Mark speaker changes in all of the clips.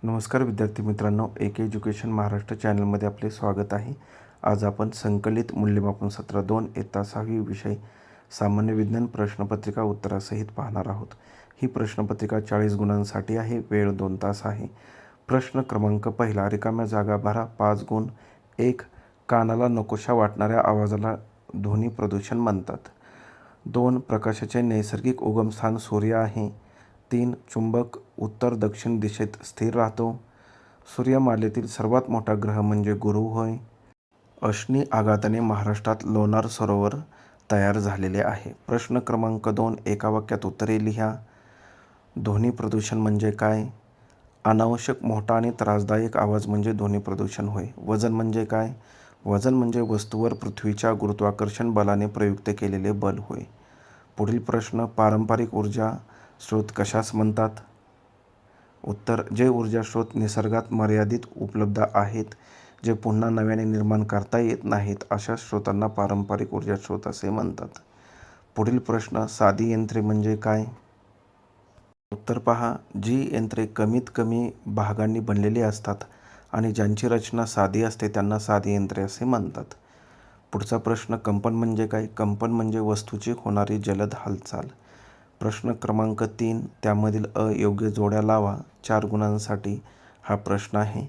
Speaker 1: नमस्कार विद्यार्थी मित्रांनो, एक एज्युकेशन महाराष्ट्र चॅनलमध्ये आपले स्वागत आहे. आज आपण संकलित मूल्यमापन सत्र 2 इयत्ता 6वी विषय सामान्य विज्ञान प्रश्नपत्रिका उत्तरासहित पाहणार आहोत. ही प्रश्नपत्रिका 40 गुणांसाठी आहे. वेळ 2 तास आहे. प्रश्न क्रमांक पहिला, रिकाम्या जागा भरा. 5 गुण. 1. कानाला नकोशा वाटणाऱ्या आवाजाला ध्वनी प्रदूषण म्हणतात. 2. प्रकाशाचे नैसर्गिक उगमस्थान सूर्य आहे. 3. चुंबक उत्तर दक्षिण दिशेत स्थिर राहतो. सूर्यमालेतील सर्वात मोठा ग्रह म्हणजे गुरु होय. अशनी आघाताने महाराष्ट्रात लोणार सरोवर तयार झालेले आहे. प्रश्न क्रमांक 2. एका वाक्यात उत्तरे लिहा. ध्वनी प्रदूषण म्हणजे काय? अनावश्यक मोठा आणि त्रासदायक आवाज म्हणजे ध्वनी प्रदूषण होय. वजन म्हणजे काय? वजन म्हणजे वस्तूवर पृथ्वीच्या गुरुत्वाकर्षण बलाने प्रयुक्त केलेले बल होय. पुढील प्रश्न, पारंपरिक ऊर्जा स्रोत कशास म्हणतात? उत्तर, जे ऊर्जा स्रोत निसर्गात मर्यादित उपलब्ध आहेत, जे पुन्हा नव्याने निर्माण करता येत नाहीत, अशा स्रोतांना पारंपरिक ऊर्जा स्रोत असे म्हणतात. पुढील प्रश्न, साधी यंत्रे म्हणजे काय? उत्तर पहा, जी यंत्रे कमीत कमी भागांनी बनलेली असतात आणि ज्यांची रचना साधी असते त्यांना साधी यंत्रे असे म्हणतात. पुढचा प्रश्न, कंपन म्हणजे काय? कंपन म्हणजे वस्तूची होणारी जलद हालचाल. प्रश्न क्रमांक 3, त्यामधील अयोग्य जोड्या लावा. 4 गुणांसाठी हा प्रश्न आहे.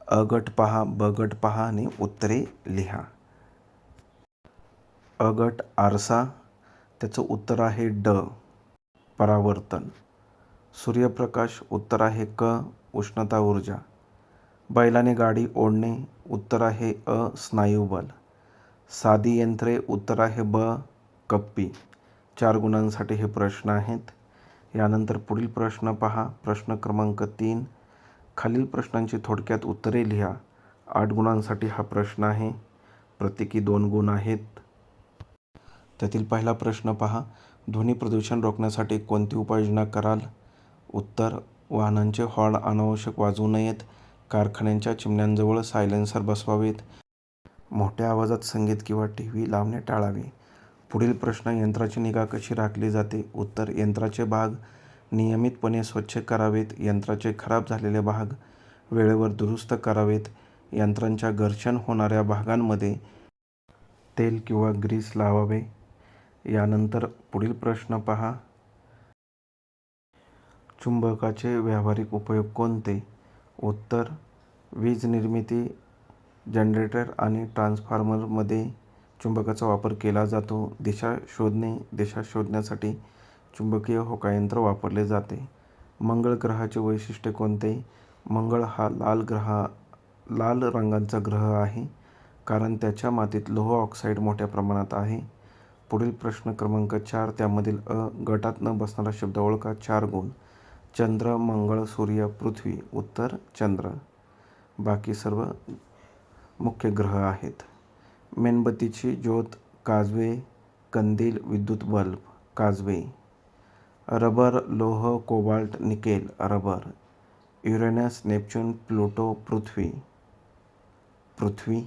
Speaker 1: अ गट पहा, ब गट पहा आणि उत्तरे लिहा. अ गट, आरसा. त्याचं उत्तर आहे ड. परावर्तन. सूर्यप्रकाश. उत्तर आहे क. उष्णता ऊर्जा. बैलाने गाडी ओढणे. उत्तर आहे अ. स्नायुबल. साधी यंत्रे. उत्तर आहे ब. कप्पी. 4 गुणांसाठी हे प्रश्न आहेत. यानंतर पुढील प्रश्न पहा. प्रश्न क्रमांक 3, खालील प्रश्नांची थोडक्यात उत्तरे लिहा. 8 गुणांसाठी हा प्रश्न आहे. प्रत्येकी 2 गुण आहेत. त्यातील पहिला प्रश्न पहा. ध्वनी प्रदूषण रोखण्यासाठी कोणती उपाययोजना कराल? उत्तर, वाहनांचे हॉर्न अनावश्यक वाजवू नयेत. कारखान्यांच्या चिमण्यांजवळ सायलेन्सर बसवावेत. मोठ्या आवाजात संगीत किंवा टीव्ही लावणे टाळावे. पुढील प्रश्न, यंत्राची निगा कशी राखली जाते? उत्तर, यंत्राचे भाग नियमितपणे स्वच्छ करावेत. यंत्राचे खराब झालेले भाग वेळेवर दुरुस्त करावेत. यंत्रांच्या घर्षण होणाऱ्या भागांमध्ये तेल किंवा ग्रीस लावावे. यानंतर पुढील प्रश्न पहा. चुंबकाचे व्यावहारिक उपयोग कोणते? उत्तर, वीज निर्मिती, जनरेटर आणि ट्रान्सफॉर्मरमध्ये चुंबकाचा वापर केला जातो. दिशा शोधणे. दिशा शोधण्यासाठी चुंबकीय होकायंत्र वापरले जाते. मंगळ ग्रहाचे वैशिष्ट्य कोणते? मंगळ हा लाल रंगाचा ग्रह आहे, कारण त्याच्या मातीत लोह ऑक्साईड मोठ्या प्रमाणात आहे. पुढील प्रश्न क्रमांक 4, त्यामधील अ गटात न बसणारा शब्द ओळखा. 4 गुण. चंद्र, मंगळ, सूर्य, पृथ्वी. उत्तर, चंद्र. बाकी सर्व मुख्य ग्रह आहेत. मेणबत्तीची ज्योत. काजवे. कंदील, विद्युत बल्ब. काजवे. रबर, लोह, cobalt, nickel. Rubber. Uranus, Neptune, Pluto, पृथ्वी. पृथ्वी.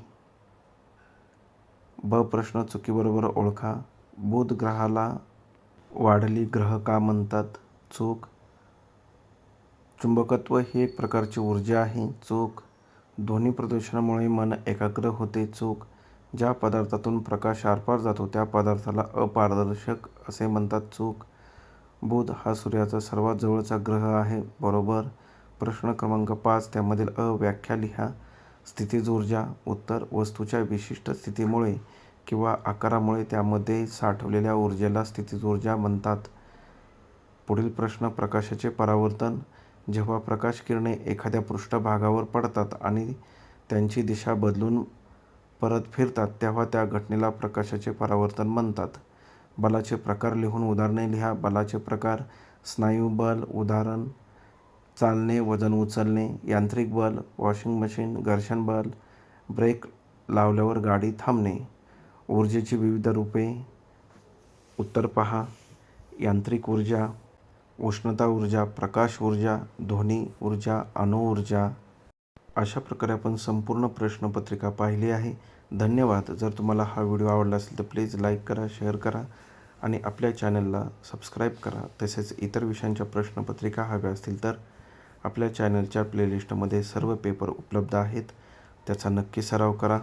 Speaker 1: ब प्रश्न चुकीबरोबर ओळखा. बुध ग्रहाला वाढली ग्रह का म्हणतात? चूक. चुंबकत्व ही एक प्रकारची ऊर्जा आहे. चूक. ध्वनी प्रदूषणामुळे मन एकाग्र होते. चूक. ज्या पदार्थातून प्रकाश आरपार जातो त्या पदार्थाला अपारदर्शक असे म्हणतात. चूक. बुध हा सूर्याचा सर्वात जवळचा ग्रह आहे. बरोबर. प्रश्न क्रमांक 5, त्यामधील अ व्याख्या लिहा. स्थितीज ऊर्जा. उत्तर, वस्तूच्या विशिष्ट स्थितीमुळे किंवा आकारामुळे त्यामध्ये साठवलेल्या ऊर्जेला स्थितीज ऊर्जा म्हणतात. पुढील प्रश्न, प्रकाशाचे परावर्तन. जेव्हा प्रकाश किरणे एखाद्या पृष्ठभागावर पडतात आणि त्यांची दिशा बदलून परत फिरतात तेव्हा त्या घटनेला प्रकाशाचे परावर्तन म्हणतात. बलाचे प्रकार लिहून उदाहरणे लिहा. बलाचे प्रकार. स्नायुबल. उदाहरण, चालणे, वजन उचलणे. यांत्रिक बल. Washing machine. घर्षण बल. ब्रेक लावल्यावर गाडी थांबणे. ऊर्जेची विविध रूपे. उत्तर पहा. यांत्रिक ऊर्जा, उष्णता ऊर्जा, प्रकाश ऊर्जा, ध्वनी ऊर्जा, अणुऊर्जा. अशा प्रकारे आपण संपूर्ण प्रश्नपत्रिका पाहिली आहे. धन्यवाद. जर तुम्हाला हा व्हिडिओ आवडला असेल तर प्लीज लाईक करा, शेअर करा आणि आपल्या चॅनलला सबस्क्राईब करा. तसेच इतर विषयांच्या प्रश्नपत्रिका हव्या असतील तर आपल्या चॅनलच्या प्लेलिस्टमध्ये सर्व पेपर उपलब्ध आहेत. त्याचा नक्की सराव करा.